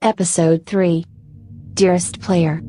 Episode 3. Dearest Player.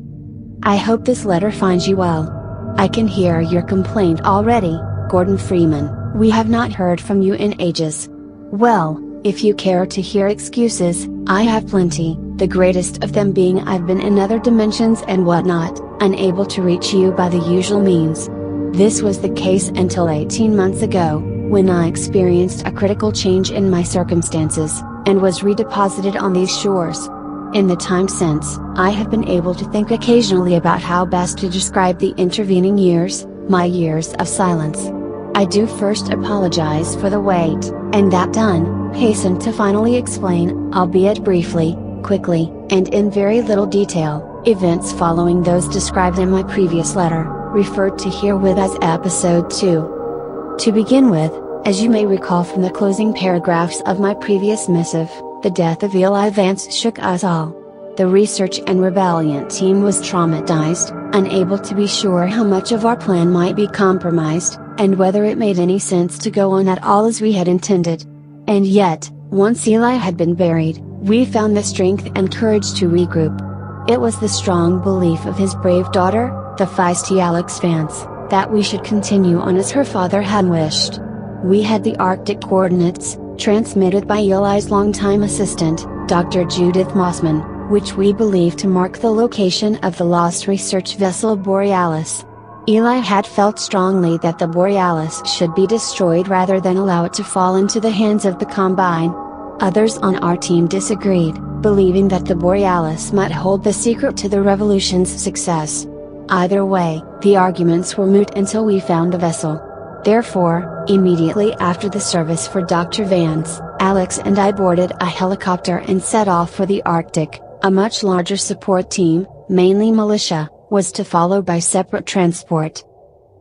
I hope this letter finds you well. I can hear your complaint already, Gordon Freeman. We have not heard from you in ages. Well, if you care to hear excuses, I have plenty, the greatest of them being I've been in other dimensions and whatnot, unable to reach you by the usual means. This was the case until 18 months ago, when I experienced a critical change in my circumstances, and was redeposited on these shores. In the time since, I have been able to think occasionally about how best to describe the intervening years, my years of silence. I do first apologize for the wait, and that done, hasten to finally explain, albeit briefly, quickly, and in very little detail, events following those described in my previous letter, referred to herewith as Episode 2. To begin with, as you may recall from the closing paragraphs of my previous missive, the death of Eli Vance shook us all. The research and rebellion team was traumatized, unable to be sure how much of our plan might be compromised, and whether it made any sense to go on at all as we had intended. And yet, once Eli had been buried, we found the strength and courage to regroup. It was the strong belief of his brave daughter, the feisty Alex Vance, that we should continue on as her father had wished. We had the Arctic coordinates, transmitted by Eli's longtime assistant, Dr. Judith Mossman, which we believe to mark the location of the lost research vessel Borealis. Eli had felt strongly that the Borealis should be destroyed rather than allow it to fall into the hands of the Combine. Others on our team disagreed, believing that the Borealis might hold the secret to the revolution's success. Either way, the arguments were moot until we found the vessel. Therefore, immediately after the service for Dr. Vance, Alex and I boarded a helicopter and set off for the Arctic. A much larger support team, mainly militia, was to follow by separate transport.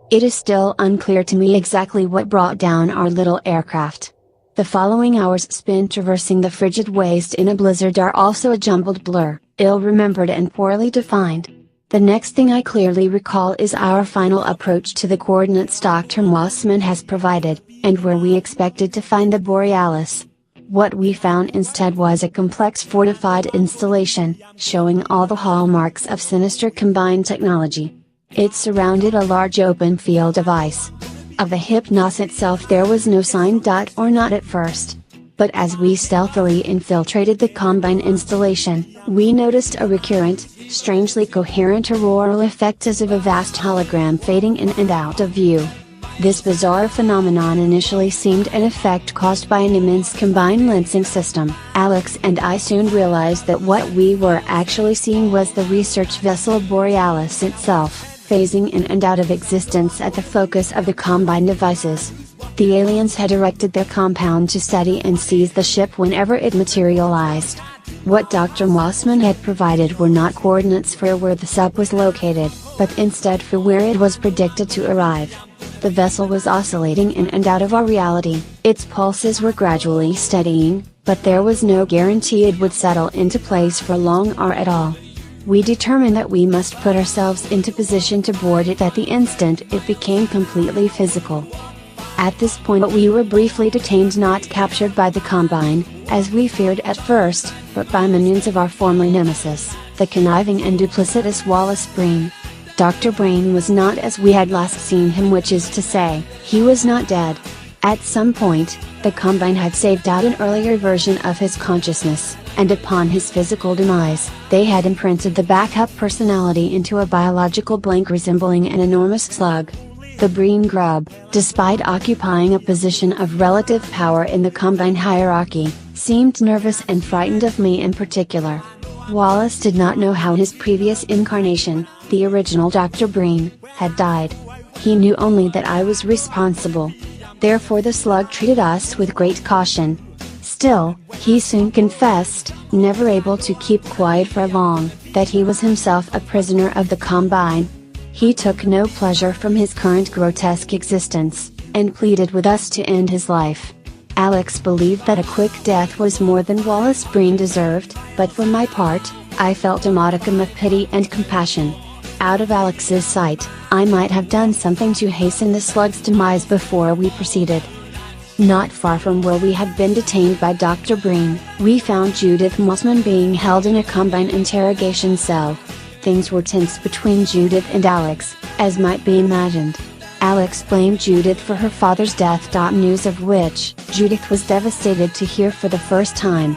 It is still unclear to me exactly what brought down our little aircraft. The following hours spent traversing the frigid waste in a blizzard are also a jumbled blur, ill-remembered and poorly defined. The next thing I clearly recall is our final approach to the coordinates Dr. Mossman has provided, and where we expected to find the Borealis. What we found instead was a complex fortified installation, showing all the hallmarks of sinister combined technology. It surrounded a large open field of ice. Of the Hypnos itself there was no sign or not at first. But as we stealthily infiltrated the Combine installation, we noticed a recurrent, strangely coherent auroral effect as of a vast hologram fading in and out of view. This bizarre phenomenon initially seemed an effect caused by an immense combined lensing system. Alex and I soon realized that what we were actually seeing was the research vessel Borealis itself, phasing in and out of existence at the focus of the Combine devices. The aliens had erected their compound to study and seize the ship whenever it materialized. What Dr. Mossman had provided were not coordinates for where the sub was located, but instead for where it was predicted to arrive. The vessel was oscillating in and out of our reality, its pulses were gradually steadying, but there was no guarantee it would settle into place for long or at all. We determined that we must put ourselves into position to board it at the instant it became completely physical. At this point we were briefly detained, not captured by the Combine, as we feared at first, but by minions of our former nemesis, the conniving and duplicitous Wallace Breen. Dr. Breen was not as we had last seen him, which is to say, he was not dead. At some point, the Combine had saved out an earlier version of his consciousness, and upon his physical demise, they had imprinted the backup personality into a biological blank resembling an enormous slug. The Breen grub, despite occupying a position of relative power in the Combine hierarchy, seemed nervous and frightened of me in particular. Wallace did not know how his previous incarnation, the original Dr. Breen, had died. He knew only that I was responsible. Therefore the slug treated us with great caution. Still, he soon confessed, never able to keep quiet for long, that he was himself a prisoner of the Combine. He took no pleasure from his current grotesque existence, and pleaded with us to end his life. Alex believed that a quick death was more than Wallace Breen deserved, but for my part, I felt a modicum of pity and compassion. Out of Alex's sight, I might have done something to hasten the slug's demise before we proceeded. Not far from where we had been detained by Dr. Breen, we found Judith Mossman being held in a combine interrogation cell. Things were tense between Judith and Alex, as might be imagined. Alex blamed Judith for her father's death. News of which Judith was devastated to hear for the first time.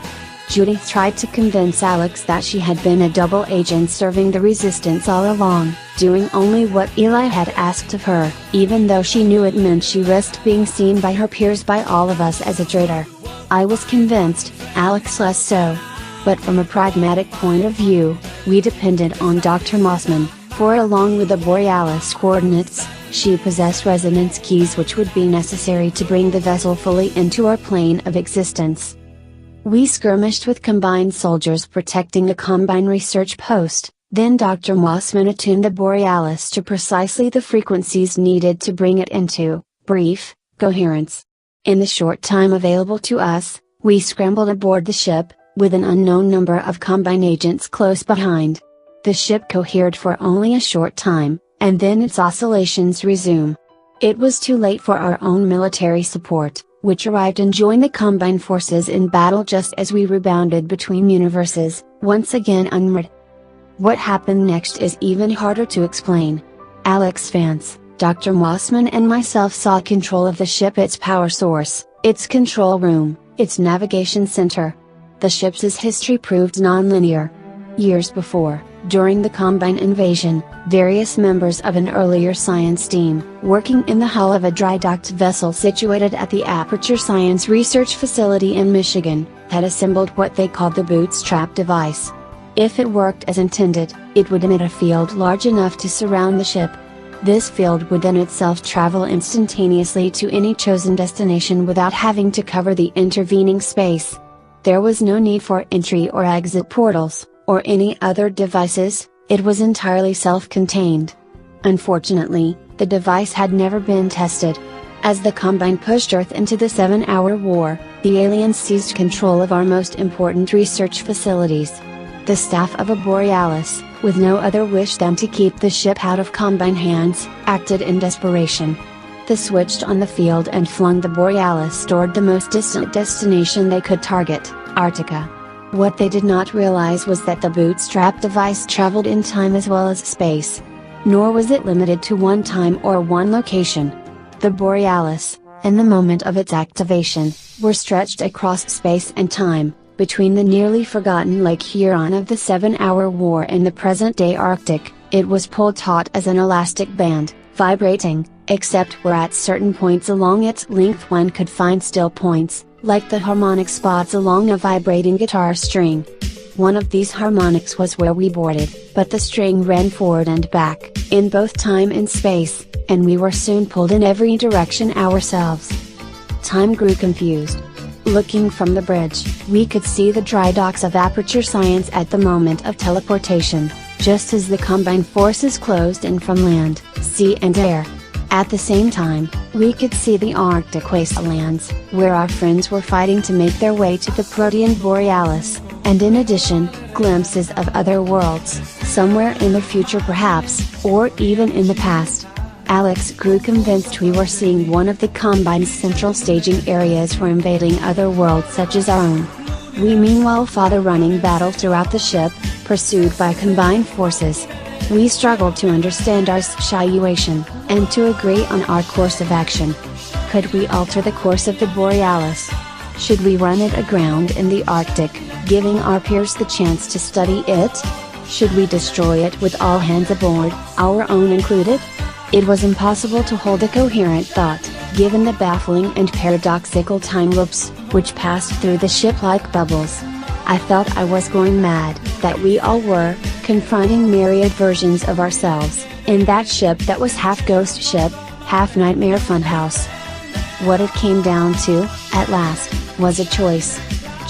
Judith tried to convince Alex that she had been a double agent serving the resistance all along, doing only what Eli had asked of her, even though she knew it meant she risked being seen by her peers, by all of us, as a traitor. I was convinced, Alex less so. But from a pragmatic point of view, we depended on Dr. Mossman, for along with the Borealis coordinates, she possessed resonance keys which would be necessary to bring the vessel fully into our plane of existence. We skirmished with combined soldiers protecting a combine research post, then Dr. Mossman attuned the Borealis to precisely the frequencies needed to bring it into brief coherence. In the short time available to us, we scrambled aboard the ship, with an unknown number of combine agents close behind. The ship cohered for only a short time, and then its oscillations resumed. It was too late for our own military support, which arrived and joined the combine forces in battle just as we rebounded between universes, once again unmoored. What happened next is even harder to explain. Alex Vance, Dr. Mossman and myself saw control of the ship, its power source, its control room, its navigation center. The ship's history proved non-linear. Years before, during the Combine invasion, various members of an earlier science team, working in the hull of a dry-docked vessel situated at the Aperture Science Research Facility in Michigan, had assembled what they called the bootstrap device. If it worked as intended, it would emit a field large enough to surround the ship. This field would then itself travel instantaneously to any chosen destination without having to cover the intervening space. There was no need for entry or exit portals, or any other devices. It was entirely self-contained. Unfortunately, the device had never been tested. As the Combine pushed Earth into the 7-hour war, the aliens seized control of our most important research facilities. The staff of a Borealis, with no other wish than to keep the ship out of Combine hands, acted in desperation. They switched on the field and flung the Borealis toward the most distant destination they could target, Arctica. What they did not realize was that the bootstrap device traveled in time as well as space. Nor was it limited to one time or one location. The Borealis, in the moment of its activation, were stretched across space and time, between the nearly forgotten Lake Huron of the 7-hour war and the present-day Arctic. It was pulled taut as an elastic band, vibrating, except where at certain points along its length one could find still points, like the harmonic spots along a vibrating guitar string. One of these harmonics was where we boarded, but the string ran forward and back, in both time and space, and we were soon pulled in every direction ourselves. Time grew confused. Looking from the bridge, we could see the dry docks of Aperture Science at the moment of teleportation, just as the Combine forces closed in from land, sea and air. At the same time, we could see the Arctic wastelands, where our friends were fighting to make their way to the Protean Borealis, and in addition, glimpses of other worlds, somewhere in the future perhaps, or even in the past. Alex grew convinced we were seeing one of the Combine's central staging areas for invading other worlds such as our own. We meanwhile fought a running battle throughout the ship, pursued by Combine forces. We struggled to understand our situation, and to agree on our course of action. Could we alter the course of the Borealis? Should we run it aground in the Arctic, giving our peers the chance to study it? Should we destroy it with all hands aboard, our own included? It was impossible to hold a coherent thought, given the baffling and paradoxical time loops, which passed through the ship like bubbles. I felt I was going mad, that we all were, confronting myriad versions of ourselves, in that ship that was half ghost ship, half nightmare funhouse. What it came down to, at last, was a choice.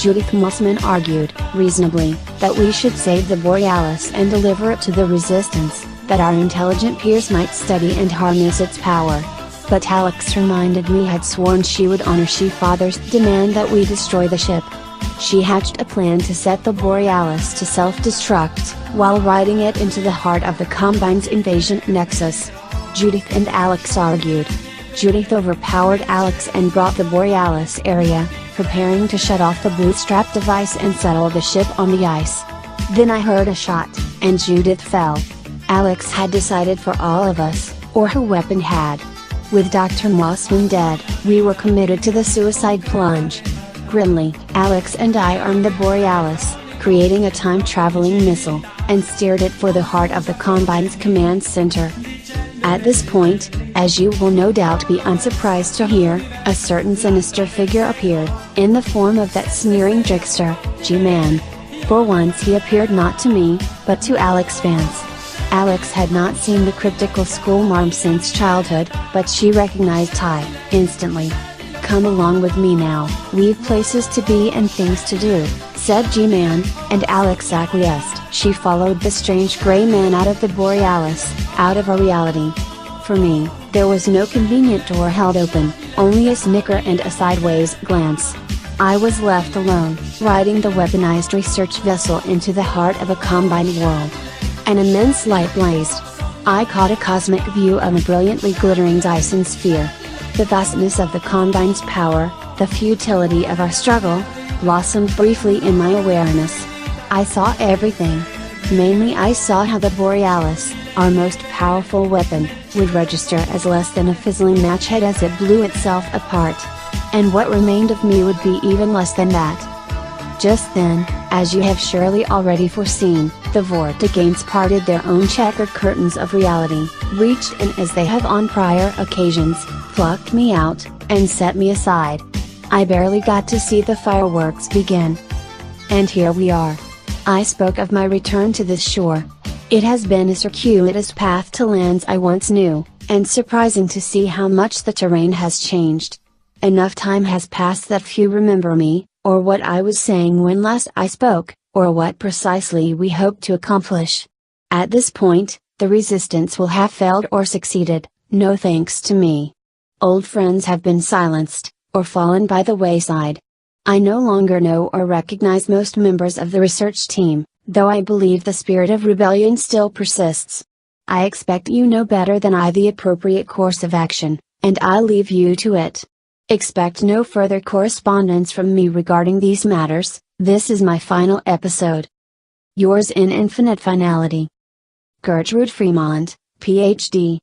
Judith Mossman argued, reasonably, that we should save the Borealis and deliver it to the Resistance, that our intelligent peers might study and harness its power. But Alex reminded me had sworn she would honor she father's demand that we destroy the ship. She hatched a plan to set the Borealis to self-destruct, while riding it into the heart of the Combine's invasion nexus. Judith and Alex argued. Judith overpowered Alex and brought the Borealis area, preparing to shut off the bootstrap device and settle the ship on the ice. Then I heard a shot, and Judith fell. Alex had decided for all of us, or her weapon had. With Dr. Mossman dead, we were committed to the suicide plunge. Grimly, Alex and I armed the Borealis, creating a time-traveling missile, and steered it for the heart of the Combine's command center. At this point, as you will no doubt be unsurprised to hear, a certain sinister figure appeared, in the form of that sneering trickster, G-Man. For once he appeared not to me, but to Alex fans. Alex had not seen the cryptical schoolmarm since childhood, but she recognized Ty, instantly. "Come along with me now, we've places to be and things to do," said G-Man, and Alex acquiesced. She followed the strange gray man out of the Borealis, out of our reality. For me, there was no convenient door held open, only a snicker and a sideways glance. I was left alone, riding the weaponized research vessel into the heart of a Combine world. An immense light blazed. I caught a cosmic view of a brilliantly glittering Dyson sphere. The vastness of the Combine's power, the futility of our struggle, blossomed briefly in my awareness. I saw everything. Mainly I saw how the Borealis, our most powerful weapon, would register as less than a fizzling match head as it blew itself apart. And what remained of me would be even less than that. Just then, as you have surely already foreseen, the Vortiganes parted their own checkered curtains of reality, reached in as they have on prior occasions, plucked me out, and set me aside. I barely got to see the fireworks begin. And here we are. I spoke of my return to this shore. It has been a circuitous path to lands I once knew, and surprising to see how much the terrain has changed. Enough time has passed that few remember me, or what I was saying when last I spoke, or what precisely we hoped to accomplish. At this point, the resistance will have failed or succeeded, no thanks to me. Old friends have been silenced, or fallen by the wayside. I no longer know or recognize most members of the research team, though I believe the spirit of rebellion still persists. I expect you know better than I the appropriate course of action, and I leave you to it. Expect no further correspondence from me regarding these matters. This is my final episode. Yours in infinite finality. Gertrude Freeman, Ph.D.